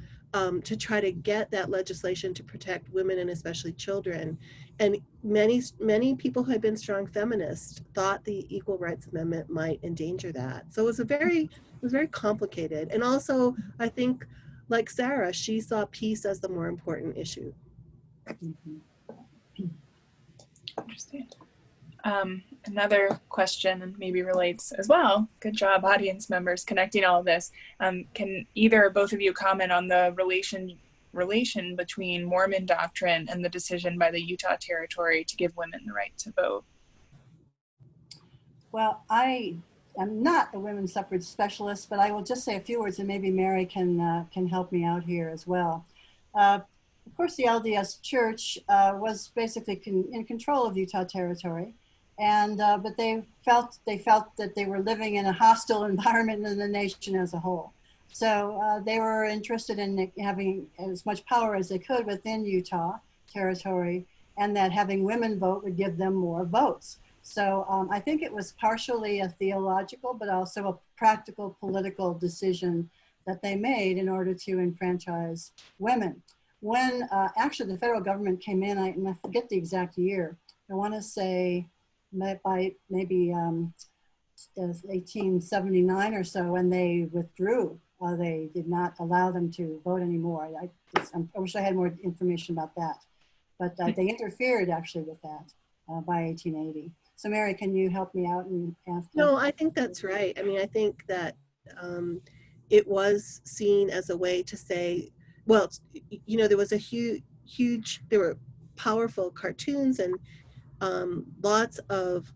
to try to get that legislation to protect women and especially children. And many people who had been strong feminists thought the Equal Rights Amendment might endanger that. So it was very complicated. And also, I think, like Sara, she saw peace as the more important issue. Interesting. Another question, and maybe relates as well. Good job, audience members, connecting all of this. Can either or both of you comment on the relation between Mormon doctrine and the decision by the Utah Territory to give women the right to vote? Well, I am not a women's suffrage specialist, but I will just say a few words, and maybe Mary can help me out here as well. Of course, the LDS Church was basically in control of Utah Territory, and but they felt that they were living in a hostile environment in the nation as a whole. So they were interested in having as much power as they could within Utah Territory, and that having women vote would give them more votes. So I think it was partially a theological, but also a practical political decision that they made in order to enfranchise women. When actually the federal government came in, and I forget the exact year, I want to say by maybe 1879 or so, when they withdrew, they did not allow them to vote anymore. I wish I had more information about that, but they interfered actually with that by 1880. So Mary, can you help me out and ask? No, I think that's right. I mean, I think that it was seen as a way to say, well, you know, there was a huge, there were powerful cartoons and lots of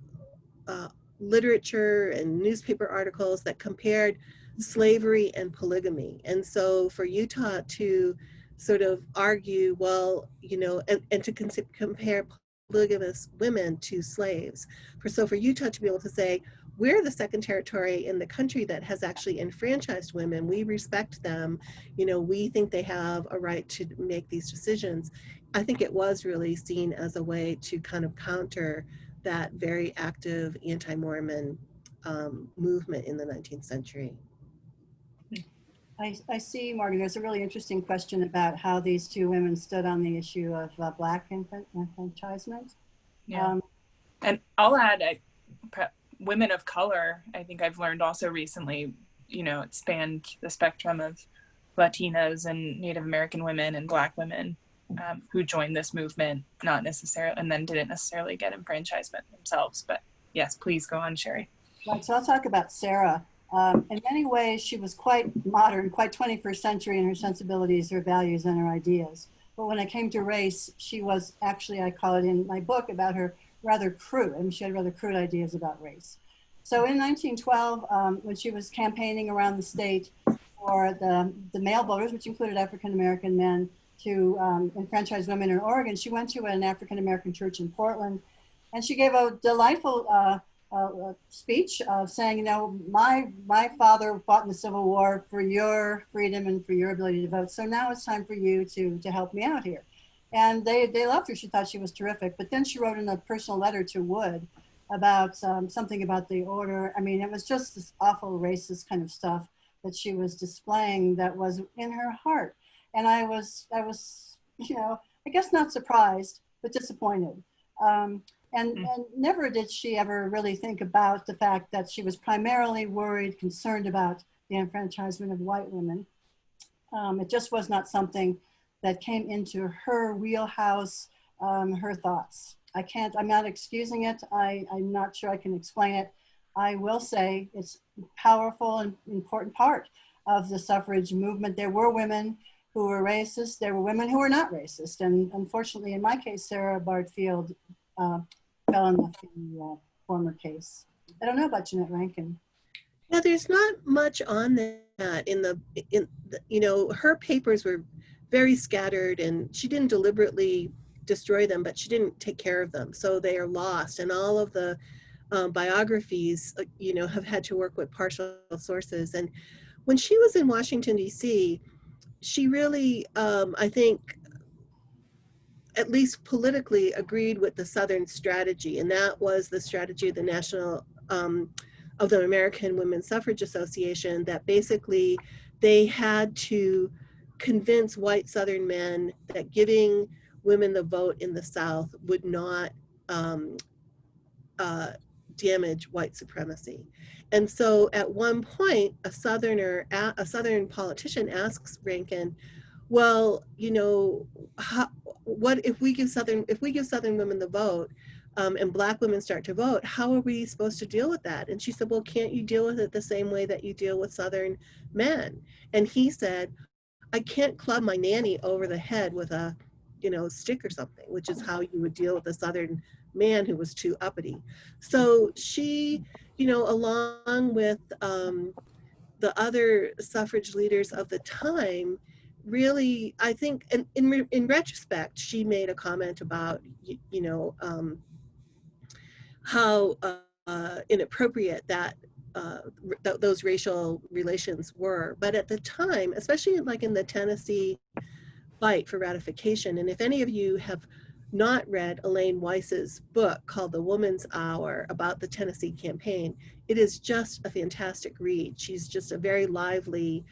literature and newspaper articles that compared slavery and polygamy. And so for Utah to sort of argue, well, you know, and to compare polygamous women to slaves. So for Utah to be able to say, we're the second territory in the country that has actually enfranchised women. We respect them. You know, we think they have a right to make these decisions. I think it was really seen as a way to kind of counter that very active anti-Mormon movement in the 19th century. I see, Morgan, there's a really interesting question about how these two women stood on the issue of Black enfranchisement. Yeah. And I'll add, women of color, I think I've learned also recently, you know, it spanned the spectrum of Latinas and Native American women and Black women who joined this movement, not necessarily, and then didn't necessarily get enfranchisement themselves. But yes, please go on, Sherry. Right, so I'll talk about Sara. In many ways, she was quite modern, quite 21st century in her sensibilities, her values, and her ideas. But when it came to race, she was actually, I call it in my book about her, rather crude. I mean, she had rather crude ideas about race. So in 1912, when she was campaigning around the state for the male voters, which included African-American men, to enfranchise women in Oregon, she went to an African-American church in Portland, and she gave a delightful speech saying, you know, my father fought in the Civil War for your freedom and for your ability to vote. So now it's time for you to help me out here. And they loved her. She thought she was terrific. But then she wrote in a personal letter to Wood about something about the order. I mean, it was just this awful racist kind of stuff that she was displaying that was in her heart. And I was, you know, I guess not surprised, but disappointed. And never did she ever really think about the fact that she was primarily worried, concerned about the enfranchisement of white women. It just was not something that came into her wheelhouse, her thoughts. I'm not excusing it. I'm not sure I can explain it. I will say it's a powerful and important part of the suffrage movement. There were women who were racist. There were women who were not racist. And unfortunately, in my case, Sara Bard Field fell in the former case. I don't know about Jeanette Rankin. Yeah, there's not much on that in the, you know, her papers were very scattered, and she didn't deliberately destroy them, but she didn't take care of them. So they are lost, and all of the biographies, you know, have had to work with partial sources. And when she was in Washington, D.C., she really, I think, at least politically, agreed with the Southern strategy, and that was the strategy of the of the American Women's Suffrage Association, that basically they had to convince white Southern men that giving women the vote in the South would not damage white supremacy. And so at one point, a Southern politician asks Rankin, well, you know, what if we give Southern women the vote, and Black women start to vote, how are we supposed to deal with that? And she said, well, can't you deal with it the same way that you deal with Southern men? And he said, I can't club my nanny over the head with a, you know, stick or something, which is how you would deal with a Southern man who was too uppity. So she, you know, along with the other suffrage leaders of the time, really, I think, and in retrospect, she made a comment about, you know, how inappropriate that those racial relations were. But at the time, especially like in the Tennessee fight for ratification, and if any of you have not read Elaine Weiss's book called The Woman's Hour about the Tennessee campaign, it is just a fantastic read. She's just a very lively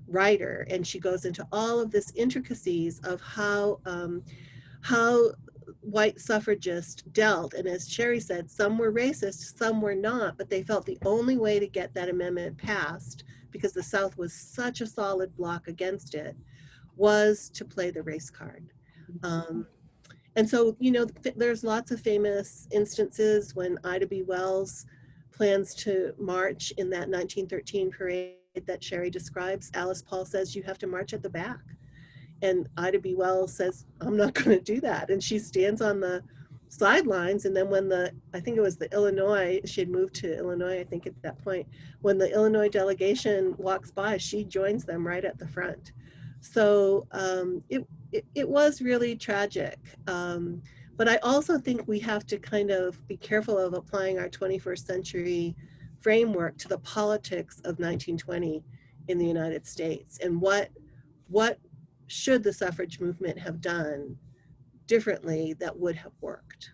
writer, and she goes into all of this intricacies of how white suffragists dealt. And as Sherry said, some were racist, some were not, but they felt the only way to get that amendment passed, because the South was such a solid block against it, was to play the race card. And so, you know, there's lots of famous instances when Ida B. Wells plans to march in that 1913 parade that Sherry describes. Alice Paul says, you have to march at the back. And Ida B. Wells says, I'm not going to do that. And she stands on the sidelines. And then when I think it was the Illinois, she had moved to Illinois, I think at that point, when the Illinois delegation walks by, she joins them right at the front. So it was really tragic. But I also think we have to kind of be careful of applying our 21st century framework to the politics of 1920 in the United States. And what should the suffrage movement have done differently that would have worked?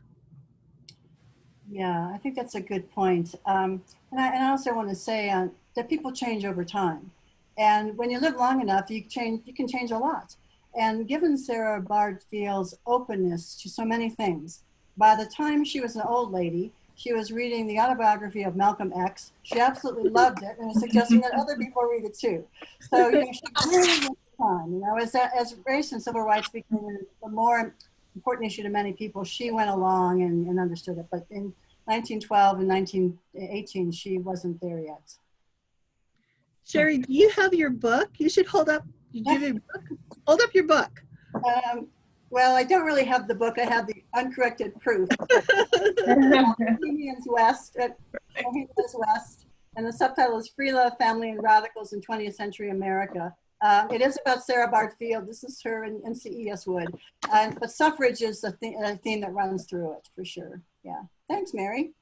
Yeah, I think that's a good point. And I also want to say that people change over time. And when you live long enough, you can change a lot. And given Sara Bard Field's openness to so many things, by the time she was an old lady, she was reading the autobiography of Malcolm X. She absolutely loved it and was suggesting that other people read it too. So, you know, she grew with time. You know, as race and civil rights became a more important issue to many people, she went along and understood it. But in 1912 and 1918, she wasn't there yet. Sherry, do you have your book? You should hold up. Do you have your book? Hold up your book. Well, I don't really have the book. I have the uncorrected proof. Bohemians West, and the subtitle is Free Love, Family, and Radicals in 20th Century America. It is about Sara Bard Field. This is her in C.E.S. Wood. But suffrage is a theme that runs through it, for sure. Yeah. Thanks, Mary.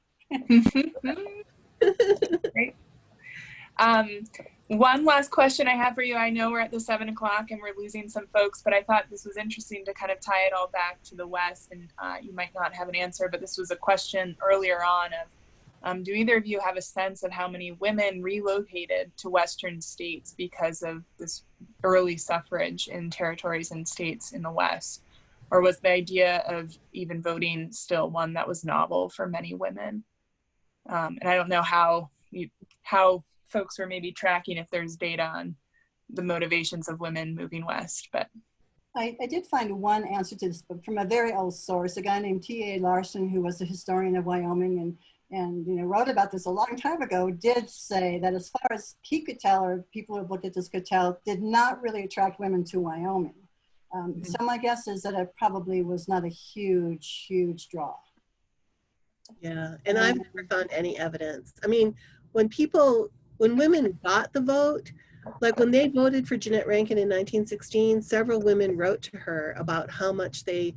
Great. One last question I have for you. I know we're at the 7 o'clock and we're losing some folks, but I thought this was interesting to kind of tie it all back to the West, and you might not have an answer, but this was a question earlier on of, do either of you have a sense of how many women relocated to Western states because of this early suffrage in territories and states in the West? Or was the idea of even voting still one that was novel for many women? And I don't know how folks were maybe tracking if there's data on the motivations of women moving west, but. I did find one answer to this book from a very old source, a guy named T.A. Larson, who was a historian of Wyoming and you know, wrote about this a long time ago, did say that as far as he could tell, or people who have looked at this could tell, did not really attract women to Wyoming. So my guess is that it probably was not a huge draw. Yeah, and I've never found any evidence. I mean, when women got the vote, like when they voted for Jeanette Rankin in 1916, several women wrote to her about how much they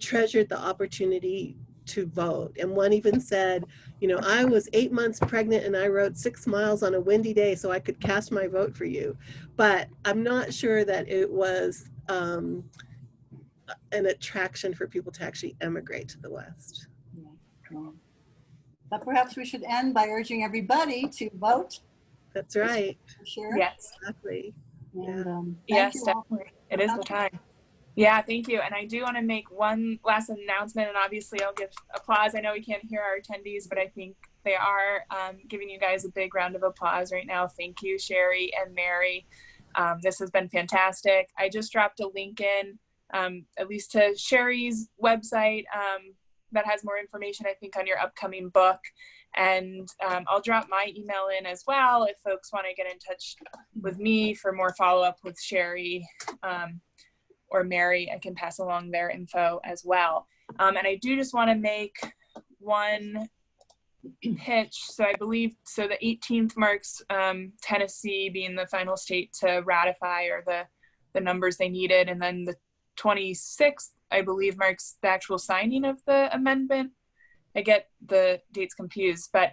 treasured the opportunity to vote. And one even said, you know, I was 8 months pregnant and I rode 6 miles on a windy day so I could cast my vote for you. But I'm not sure that it was an attraction for people to actually emigrate to the West. Yeah, cool. But perhaps we should end by urging everybody to vote. That's right. For sure. Yes. Exactly. And, thank Yes, you all. definitely. It is the time. Yeah, thank you. And I do want to make one last announcement, and obviously I'll give applause. I know we can't hear our attendees, but I think they are giving you guys a big round of applause right now. Thank you, Sherry and Mary. This has been fantastic. I just dropped a link in, at least to Sherry's website that has more information, I think, on your upcoming book. And I'll drop my email in as well if folks want to get in touch with me for more follow-up with Sherry or Mary. I can pass along their info as well. And I do just want to make one pitch. So I believe, so the 18th marks Tennessee being the final state to ratify, or the numbers they needed. And then the 26th, I believe, marks the actual signing of the amendment. I get the dates confused, but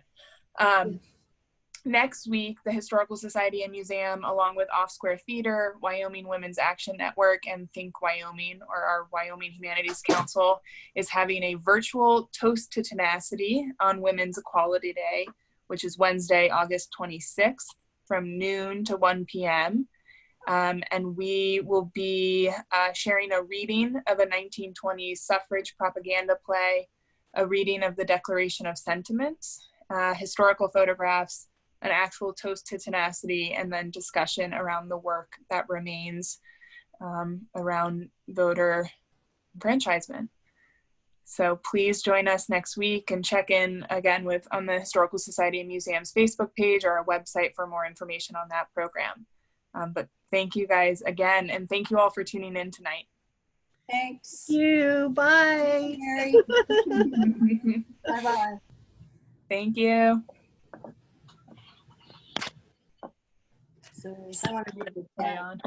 next week, the Historical Society and Museum, along with Off Square Theater, Wyoming Women's Action Network, and Think Wyoming, or our Wyoming Humanities Council, is having a virtual Toast to Tenacity on Women's Equality Day, which is Wednesday, August 26th, from noon to 1 p.m. And we will be sharing a reading of a 1920s suffrage propaganda play, a reading of the Declaration of Sentiments, historical photographs, an actual toast to tenacity, and then discussion around the work that remains around voter enfranchisement. So please join us next week and check in again on the Historical Society and Museum's Facebook page or our website for more information on that program. But thank you guys again, and thank you all for tuning in tonight. Thanks. Thank you. Bye. Mary. Bye-bye. Thank you. So I want to read the chat.